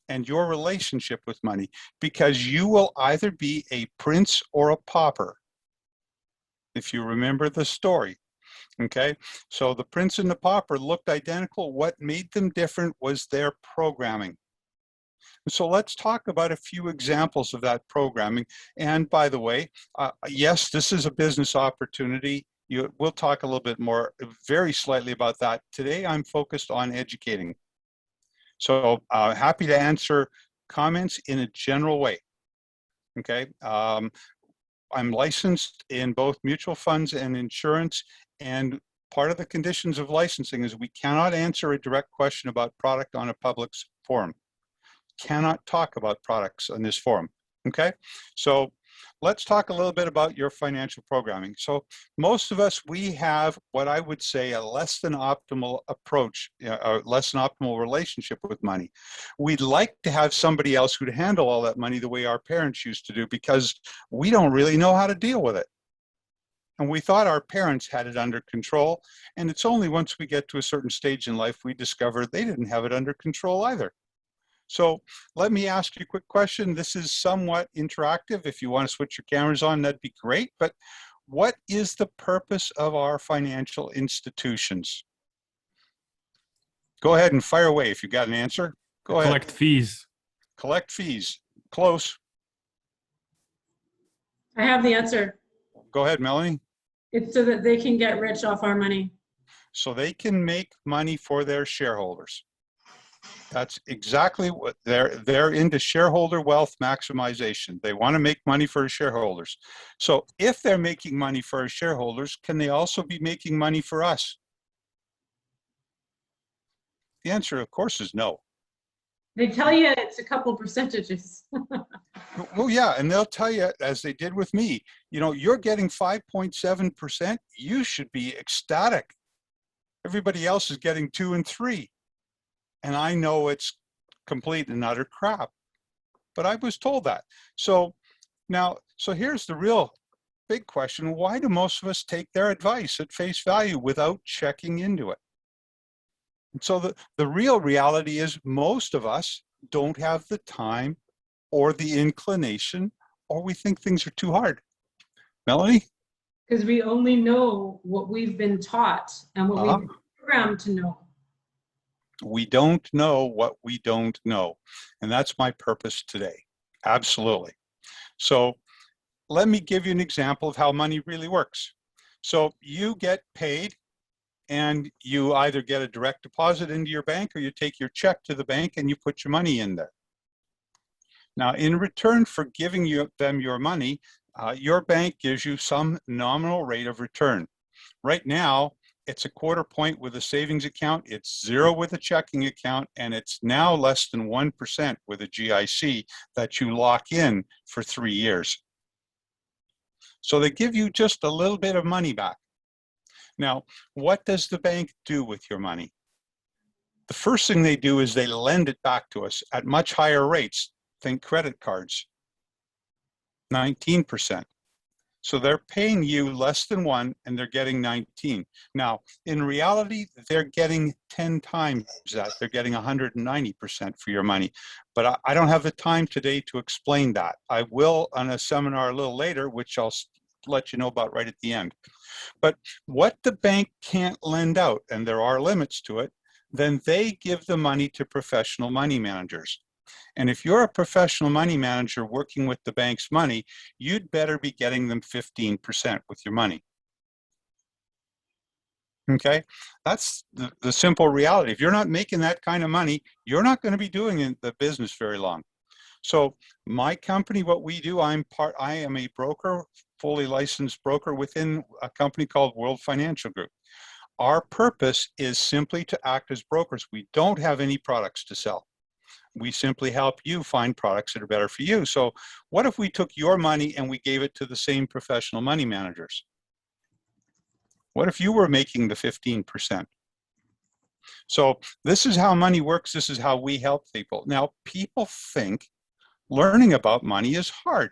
Speaker 4: and your relationship with money, because you will either be a prince or a pauper, if you remember the story. Okay, so the prince and the pauper looked identical. What made them different was their programming. So let's talk about a few examples of that programming. And by the way, yes, this is a business opportunity. We'll talk a little bit more, very slightly about that. Today, I'm focused on educating. So happy to answer comments in a general way. Okay, I'm licensed in both mutual funds and insurance, and part of the conditions of licensing is we cannot answer a direct question about product on a public forum. Cannot talk about products on this forum. Okay, so let's talk a little bit about your financial programming. So most of us, we have what I would say a less than optimal approach, a less than optimal relationship with money. We'd like to have somebody else who'd handle all that money the way our parents used to do, because we don't really know how to deal with it. And we thought our parents had it under control. And it's only once we get to a certain stage in life, we discover they didn't have it under control either. So let me ask you a quick question. This is somewhat interactive. If you want to switch your cameras on, that'd be great. But what is the purpose of our financial institutions? Go ahead and fire away if you've got an answer. Go ahead.
Speaker 5: Collect fees.
Speaker 4: Collect fees. Close.
Speaker 1: I have the answer.
Speaker 4: Go ahead, Melanie.
Speaker 1: It's so that they can get rich off our money.
Speaker 4: So they can make money for their shareholders. That's exactly what they're into, shareholder wealth maximization. They want to make money for shareholders. So if they're making money for our shareholders, can they also be making money for us? The answer, of course, is no.
Speaker 1: They tell you it's a couple percentages.
Speaker 4: Well, yeah, and they'll tell you, as they did with me, you know, you're getting 5.7%. You should be ecstatic. Everybody else is getting 2 and 3. And I know it's complete and utter crap, but I was told that. So now, so here's the real big question. Why do most of us take their advice at face value without checking into it? And so the real reality is most of us don't have the time or the inclination, or we think things are too hard. Melanie?
Speaker 1: Because we only know what we've been taught and what we've been programmed to know.
Speaker 4: We don't know what we don't know. And that's my purpose today. Absolutely. So let me give you an example of how money really works. So you get paid and you either get a direct deposit into your bank or you take your check to the bank and you put your money in there. Now, in return for giving them your money, your bank gives you some nominal rate of return. Right now, it's a 1/4 point with a savings account, it's 0 with a checking account, and it's now less than 1% with a GIC that you lock in for 3 years. So they give you just a little bit of money back. Now, what does the bank do with your money? The first thing they do is they lend it back to us at much higher rates. Think credit cards, 19%. So they're paying you less than 1 and they're getting 19. Now, in reality, they're getting 10 times that. They're getting 190% for your money. But I don't have the time today to explain that. I will on a seminar a little later, which I'll let you know about right at the end. But what the bank can't lend out, and there are limits to it, then they give the money to professional money managers. And if you're a professional money manager working with the bank's money, you'd better be getting them 15% with your money. Okay, that's the simple reality. If you're not making that kind of money, you're not going to be doing the business very long. So my company, what we do, I am a broker, fully licensed broker within a company called World Financial Group. Our purpose is simply to act as brokers. We don't have any products to sell. We simply help you find products that are better for you. So what if we took your money and we gave it to the same professional money managers? What if you were making the 15%? So this is how money works. This is how we help people. Now, people think learning about money is hard.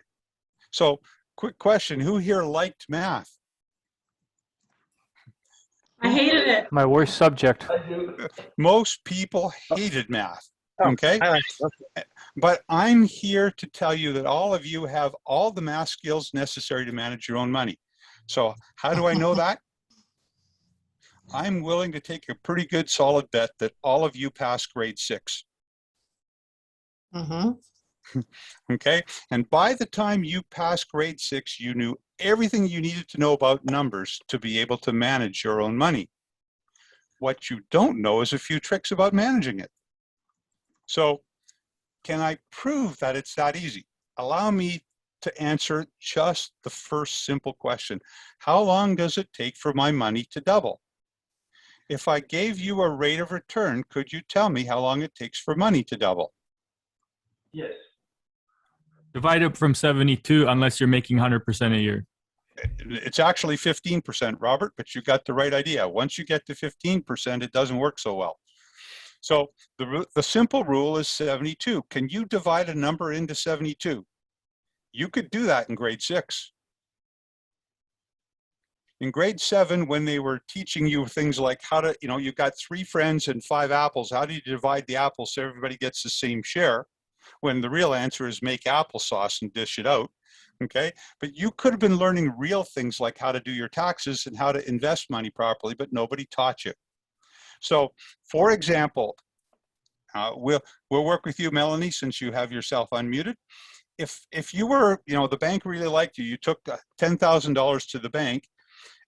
Speaker 4: So quick question, who here liked math?
Speaker 1: I hated it.
Speaker 2: My worst subject.
Speaker 4: Most people hated math. Okay, but I'm here to tell you that all of you have all the math skills necessary to manage your own money. So how do I know that? I'm willing to take a pretty good solid bet that all of you passed grade 6. Okay, and by the time you passed grade 6, you knew everything you needed to know about numbers to be able to manage your own money. What you don't know is a few tricks about managing it. So can I prove that it's that easy? Allow me to answer just the first simple question. How long does it take for my money to double? If I gave you a rate of return, could you tell me how long it takes for money to double?
Speaker 6: Yes.
Speaker 5: Divide it from 72 unless you're making 100% a year.
Speaker 4: It's actually 15%, Robert, but you got the right idea. Once you get to 15%, it doesn't work so well. So the simple rule is 72. Can you divide a number into 72? You could do that in grade 6. In grade 7, when they were teaching you things like how to, you got 3 friends and 5 apples, how do you divide the apples so everybody gets the same share? When the real answer is make applesauce and dish it out, okay? But you could have been learning real things like how to do your taxes and how to invest money properly, but nobody taught you. So, for example, we'll work with you, Melany, since you have yourself unmuted. If you were, the bank really liked you, you took $10,000 to the bank,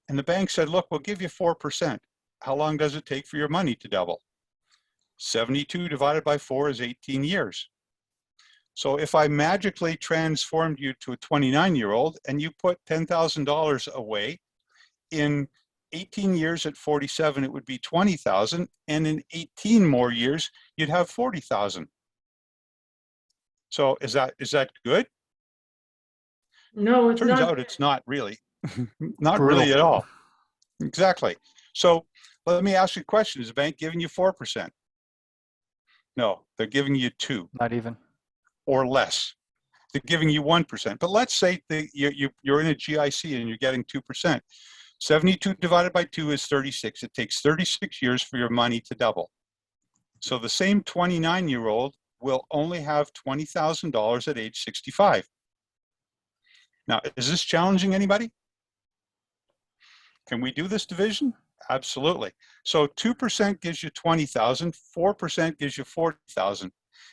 Speaker 4: and the bank said, look, we'll give you 4%. How long does it take for your money to double? 72 divided by 4 is 18 years. So if I magically transformed you to a 29-year-old and you put $10,000 away, in 18 years at 47, it would be 20,000, and in 18 more years, you'd have 40,000. So is that good?
Speaker 1: No, it's
Speaker 4: Turns
Speaker 1: not
Speaker 4: out
Speaker 1: good.
Speaker 4: it's not really. Not
Speaker 2: Brutal.
Speaker 4: really at all. Exactly. So let me ask you a question. Is the bank giving you 4%? No, they're giving you 2
Speaker 2: Not even.
Speaker 4: or less. They're giving you 1%. But let's say that you're in a GIC and you're getting 2%. 72 divided by 2 is 36. It takes 36 years for your money to double. So the same 29-year-old will only have $20,000 at age 65. Now, is this challenging anybody? Can we do this division? Absolutely. So 2% gives you 20,000, 4% gives you 40,000.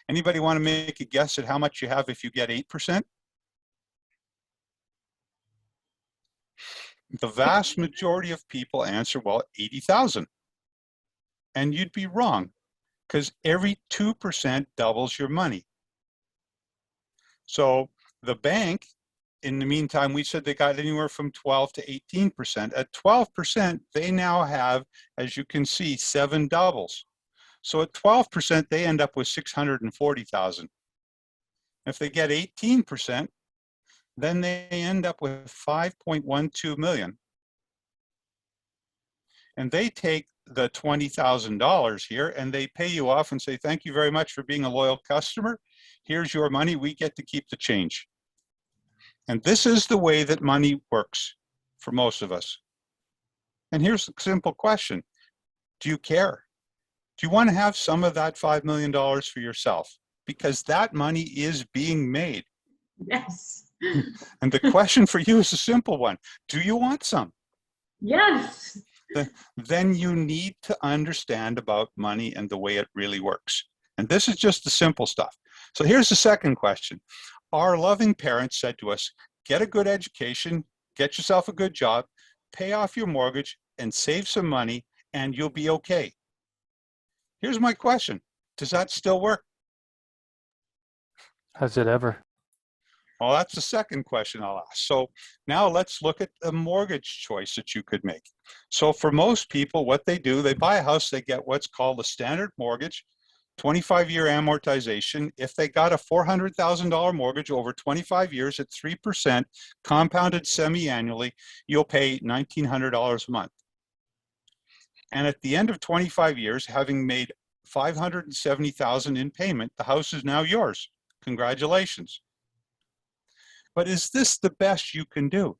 Speaker 4: Anybody want to make a guess at how much you have if you get 8%? The vast majority of people answer, well, 80,000. And you'd be wrong, because every 2% doubles your money. So the bank, in the meantime, we said they got anywhere from 12 to 18%. At 12%, they now have, as you can see, 7 doubles. So at 12%, they end up with 640,000. If they get 18%, then they end up with 5.12 million. And they take the $20,000 here and they pay you off and say, thank you very much for being a loyal customer. Here's your money. We get to keep the change. And this is the way that money works for most of us. And here's the simple question. Do you care? Do you want to have some of that $5 million for yourself? Because that money is being made.
Speaker 1: Yes.
Speaker 4: And the question for you is a simple one. Do you want some?
Speaker 1: Yes.
Speaker 4: Then you need to understand about money and the way it really works. And this is just the simple stuff. So here's the second question. Our loving parents said to us, get a good education, get yourself a good job, pay off your mortgage, and save some money, and you'll be okay. Here's my question. Does that still work?
Speaker 2: Has it ever?
Speaker 4: Well, that's the second question I'll ask. So now let's look at the mortgage choice that you could make. So for most people, what they do, they buy a house, they get what's called a standard mortgage, 25-year amortization. If they got a $400,000 mortgage over 25 years at 3%, compounded semi-annually, you'll pay $1,900 a month. And at the end of 25 years, having made $570,000 in payment, the house is now yours. Congratulations. But is this the best you can do?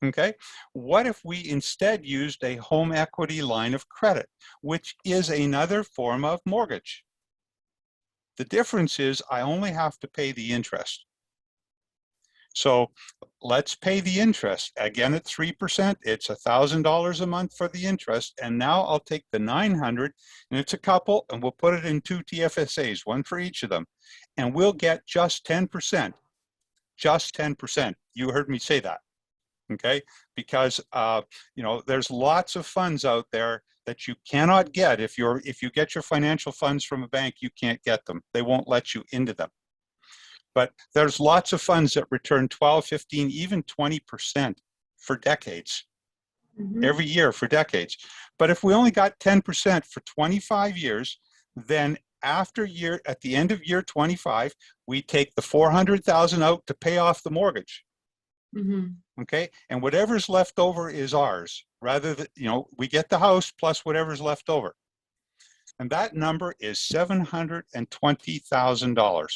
Speaker 4: Okay, what if we instead used a home equity line of credit, which is another form of mortgage? The difference is I only have to pay the interest. So let's pay the interest. Again, at 3%, it's $1,000 a month for the interest. And now I'll take the 900, and it's a couple, and we'll put it in 2 TFSAs, one for each of them. And we'll get just 10%. Just 10%. You heard me say that. Okay, because there's lots of funds out there that you cannot get. If you get your financial funds from a bank, you can't get them. They won't let you into them. But there's lots of funds that return 12, 15, even 20% for decades, every year for decades. But if we only got 10% for 25 years, then at the end of year 25, we take the 400,000 out to pay off the mortgage. Okay, and whatever's left over is ours. Rather than, we get the house plus whatever's left over. And that number is $720,000.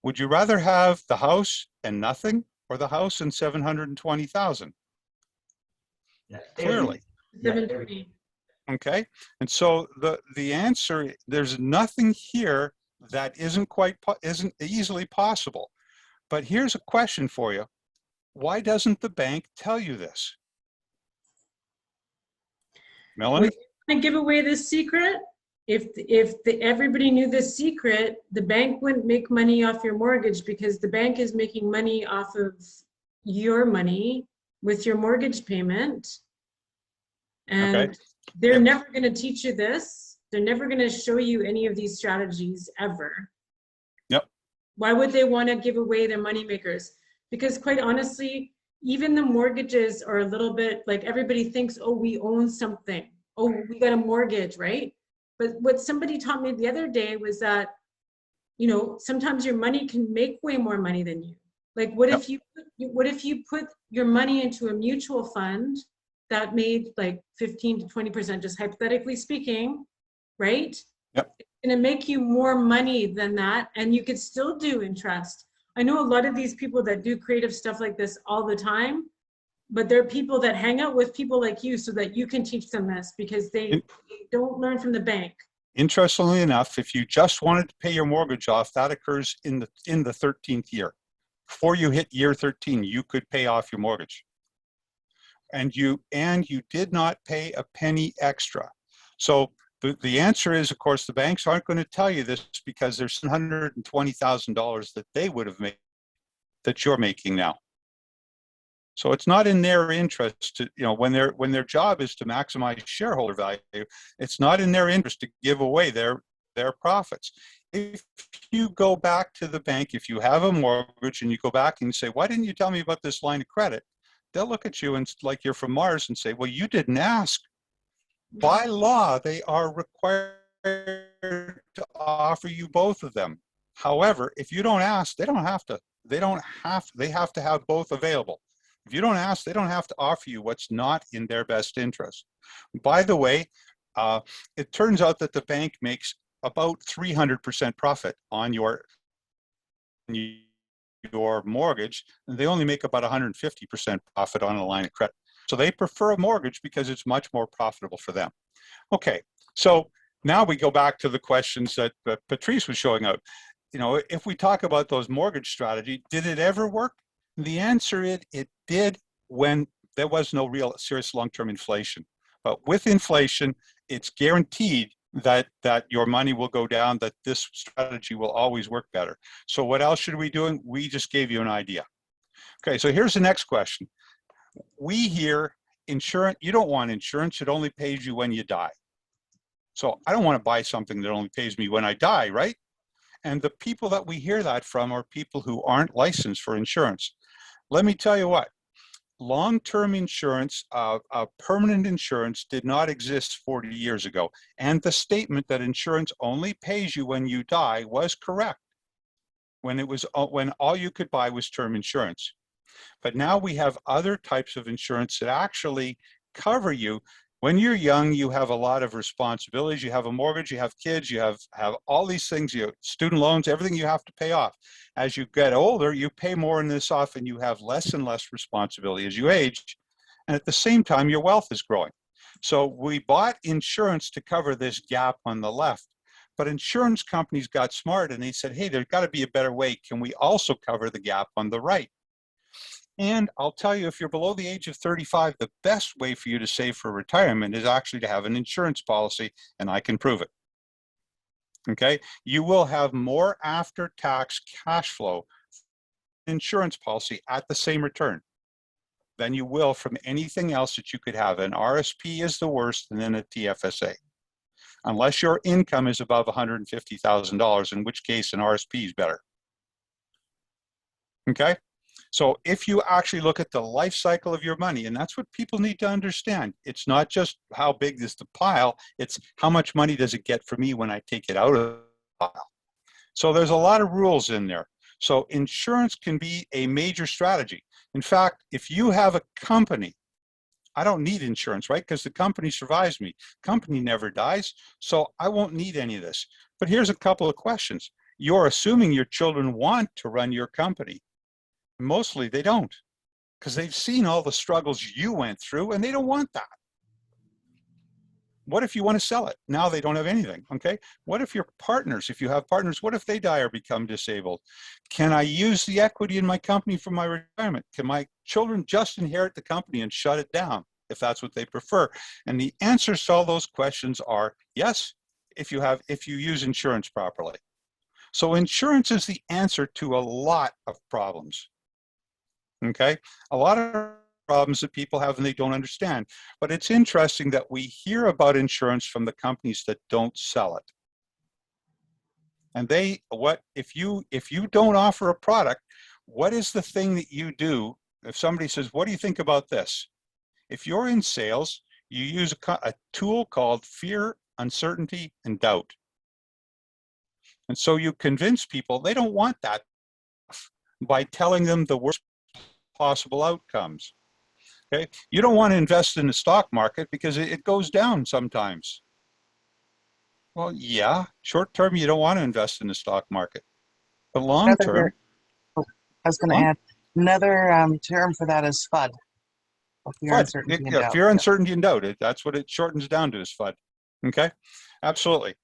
Speaker 4: Would you rather have the house and nothing, or the house and 720,000? Clearly.
Speaker 1: 720.
Speaker 4: Okay, and so the answer, there's nothing here that isn't easily possible. But here's a question for you. Why doesn't the bank tell you this? Melanie?
Speaker 1: Would you want to give away this secret? If everybody knew this secret, the bank wouldn't make money off your mortgage, because the bank is making money off of your money with your mortgage payment. And
Speaker 4: Okay.
Speaker 1: they're never going to teach you this. They're never going to show you any of these strategies ever.
Speaker 4: Yep.
Speaker 1: Why would they want to give away their money makers? Because quite honestly, even the mortgages are a little bit like, everybody thinks, oh, we own something. Oh, we got a mortgage, right? But what somebody taught me the other day was that, sometimes your money can make way more money than you. Like, what if you put your money into a mutual fund that made like 15 to 20%, just hypothetically speaking, right?
Speaker 4: Yep.
Speaker 1: It's gonna make you more money than that, and you could still do interest. I know a lot of these people that do creative stuff like this all the time, but they're people that hang out with people like you so that you can teach them this, because they don't learn from the bank.
Speaker 4: Interestingly enough, if you just wanted to pay your mortgage off, that occurs in the 13th year. Before you hit year 13, you could pay off your mortgage. And you did not pay a penny extra. So the answer is, of course, the banks aren't going to tell you this, because there's $120,000 that they would have made that you're making now. So it's not in their interest to, when their job is to maximize shareholder value, it's not in their interest to give away their profits. If you go back to the bank, if you have a mortgage and you go back and you say, why didn't you tell me about this line of credit? They'll look at you and like you're from Mars and say, well, you didn't ask. By law, they are required to offer you both of them. However, if you don't ask, they have to have both available. If you don't ask, they don't have to offer you what's not in their best interest. By the way, it turns out that the bank makes about 300% profit on your mortgage, and they only make about 150% profit on a line of credit. So they prefer a mortgage because it's much more profitable for them. Okay, so now we go back to the questions that Patrice was showing out. If we talk about those mortgage strategy, did it ever work? The answer is it did when there was no real serious long-term inflation. But with inflation, it's guaranteed that your money will go down, that this strategy will always work better. So what else should we be doing? We just gave you an idea. Okay, so here's the next question. We hear insurance, you don't want insurance, it only pays you when you die. So I don't want to buy something that only pays me when I die, right? And the people that we hear that from are people who aren't licensed for insurance. Let me tell you what, long-term insurance, permanent insurance did not exist 40 years ago. And the statement that insurance only pays you when you die was correct when all you could buy was term insurance. But now we have other types of insurance that actually cover you. When you're young, you have a lot of responsibilities. You have a mortgage, you have kids, you have all these things, you have student loans, everything you have to pay off. As you get older, you pay more in this off and you have less and less responsibility as you age. And at the same time, your wealth is growing. So we bought insurance to cover this gap on the left. But insurance companies got smart and they said, hey, there's got to be a better way. Can we also cover the gap on the right? And I'll tell you, if you're below the age of 35, the best way for you to save for retirement is actually to have an insurance policy, and I can prove it. Okay, you will have more after-tax cash flow insurance policy at the same return than you will from anything else that you could have. An RSP is the worst, and then a TFSA. Unless your income is above $150,000, in which case an RSP is better. Okay? So if you actually look at the life cycle of your money, and that's what people need to understand, it's not just how big is the pile, it's how much money does it get for me when I take it out of the pile. So there's a lot of rules in there. So insurance can be a major strategy. In fact, if you have a company, I don't need insurance, right? Because the company survives me. Company never dies, so I won't need any of this. But here's a couple of questions. You're assuming your children want to run your company. Mostly they don't, because they've seen all the struggles you went through and they don't want that. What if you want to sell it? Now they don't have anything, okay? What if your partners, if you have partners, what if they die or become disabled? Can I use the equity in my company for my retirement? Can my children just inherit the company and shut it down if that's what they prefer? And the answers to all those questions are yes, if you use insurance properly. So insurance is the answer to a lot of problems. Okay, a lot of problems that people have and they don't understand. But it's interesting that we hear about insurance from the companies that don't sell it. And if you don't offer a product, what is the thing that you do? If somebody says, what do you think about this? If you're in sales, you use a tool called fear, uncertainty, and doubt. And so you convince people they don't want that by telling them the worst possible outcomes. Okay, you don't want to invest in the stock market because it goes down sometimes. Well, yeah, short term you don't want to invest in the stock market, but long term.
Speaker 6: I was going to add another term for that is FUD. Fear, uncertainty, and doubt.
Speaker 4: Fear, uncertainty, and doubt. That's what it shortens down to, is FUD. Okay, absolutely.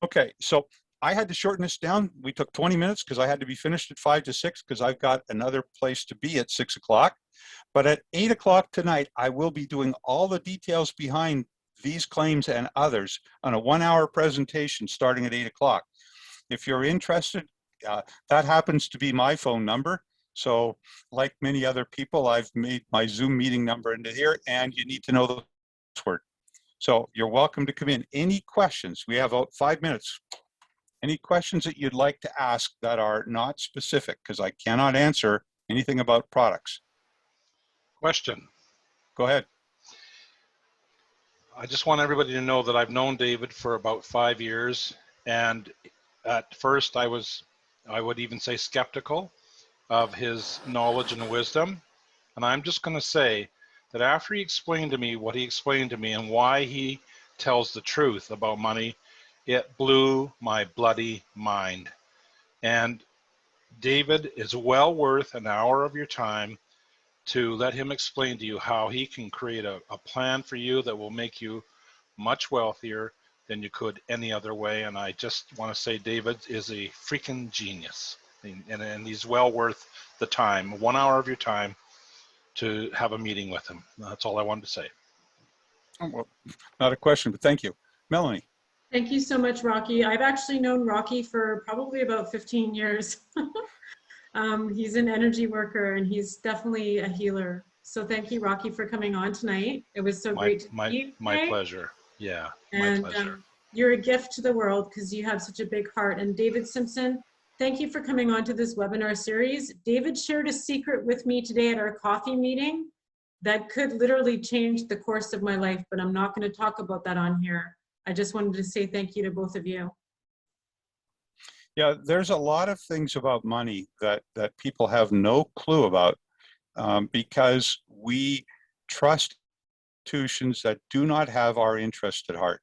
Speaker 4: Okay, so I had to shorten this down. We took 20 minutes because I had to be finished at 5 to 6 because I've got another place to be at 6 o'clock. But at 8 o'clock tonight, I will be doing all the details behind these claims and others on a 1-hour presentation starting at 8 o'clock. If you're interested, that happens to be my phone number. So like many other people, I've made my Zoom meeting number into here, and you need to know the password. So you're welcome to come in. Any questions? We have about 5 minutes. Any questions that you'd like to ask that are not specific, because I cannot answer anything about products.
Speaker 7: Question.
Speaker 4: Go ahead.
Speaker 7: I just want everybody to know that I've known David for about 5 years, and at first I would even say skeptical of his knowledge and wisdom. And I'm just going to say that after he explained to me what he explained to me and why he tells the truth about money, it blew my bloody mind. And David is well worth an hour of your time to let him explain to you how he can create a plan for you that will make you much wealthier than you could any other way. And I just want to say David is a freaking genius, and he's well worth the time, 1 hour of your time, to have a meeting with him. That's all I wanted to say.
Speaker 4: Oh, well, not a question, but thank you. Melanie.
Speaker 1: Thank you so much, Rocky. I've actually known Rocky for probably about 15 years. He's an energy worker, and he's definitely a healer. So thank you, Rocky, for coming on tonight. It was so great to meet you.
Speaker 7: My pleasure. Yeah,
Speaker 1: and,
Speaker 7: my pleasure.
Speaker 1: You're a gift to the world because you have such a big heart. And David Simpson, thank you for coming on to this webinar series. David shared a secret with me today at our coffee meeting that could literally change the course of my life, but I'm not going to talk about that on here. I just wanted to say thank you to both of you.
Speaker 4: Yeah, there's a lot of things about money that people have no clue about because we trust institutions that do not have our interest at heart.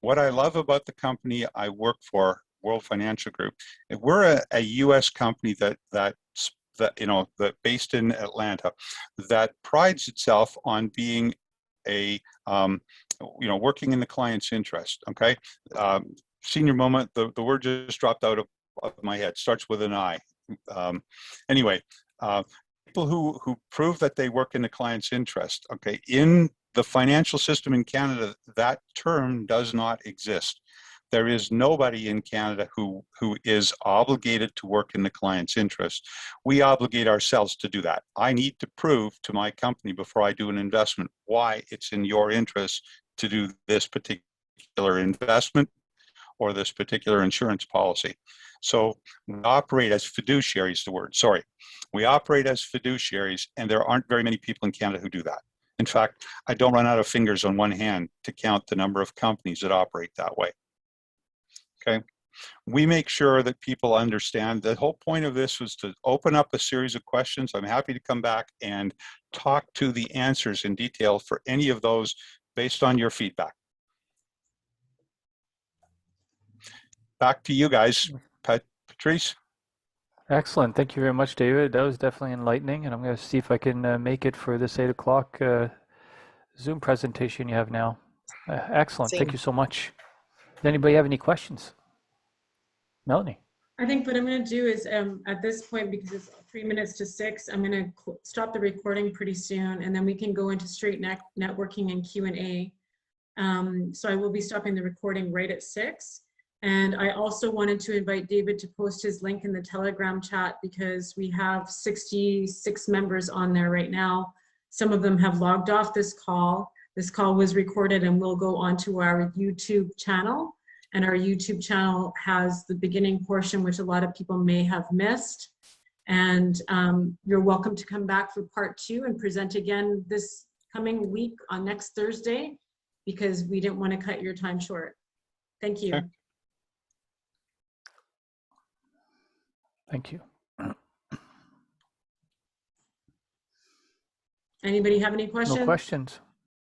Speaker 4: What I love about the company I work for, World Financial Group, we're a U.S. company that based in Atlanta, that prides itself on being a working in the client's interest. Okay. Senior moment, the word just dropped out of my head, starts with an I. Anyway, people who prove that they work in the client's interest, okay, in the financial system in Canada, that term does not exist. There is nobody in Canada who is obligated to work in the client's interest. We obligate ourselves to do that. I need to prove to my company before I do an investment why it's in your interest to do this particular investment or this particular insurance policy. So we operate as fiduciaries, the word, sorry. We operate as fiduciaries, and there aren't very many people in Canada who do that. In fact, I don't run out of fingers on one hand to count the number of companies that operate that way. Okay. We make sure that people understand the whole point of this was to open up a series of questions. I'm happy to come back and talk to the answers in detail for any of those based on your feedback. Back to you guys. Patrice?
Speaker 2: Excellent. Thank you very much, David. That was definitely enlightening, and I'm going to see if I can make it for this 8 o'clock Zoom presentation you have now. Excellent.
Speaker 6: Same.
Speaker 2: Thank you so much. Does anybody have any questions? Melanie?
Speaker 1: I think what I'm going to do is at this point, because it's 3 minutes to 6, I'm going to stop the recording pretty soon, and then we can go into straight networking and Q&A. So I will be stopping the recording right at 6. And I also wanted to invite David to post his link in the Telegram chat, because we have 66 members on there right now. Some of them have logged off this call. This call was recorded and will go onto our YouTube channel. And our YouTube channel has the beginning portion, which a lot of people may have missed. And you're welcome to come back for part 2 and present again this coming week on next Thursday, because we didn't want to cut your time short. Thank you.
Speaker 4: Okay.
Speaker 2: Thank you.
Speaker 1: Anybody have any questions?
Speaker 2: No questions.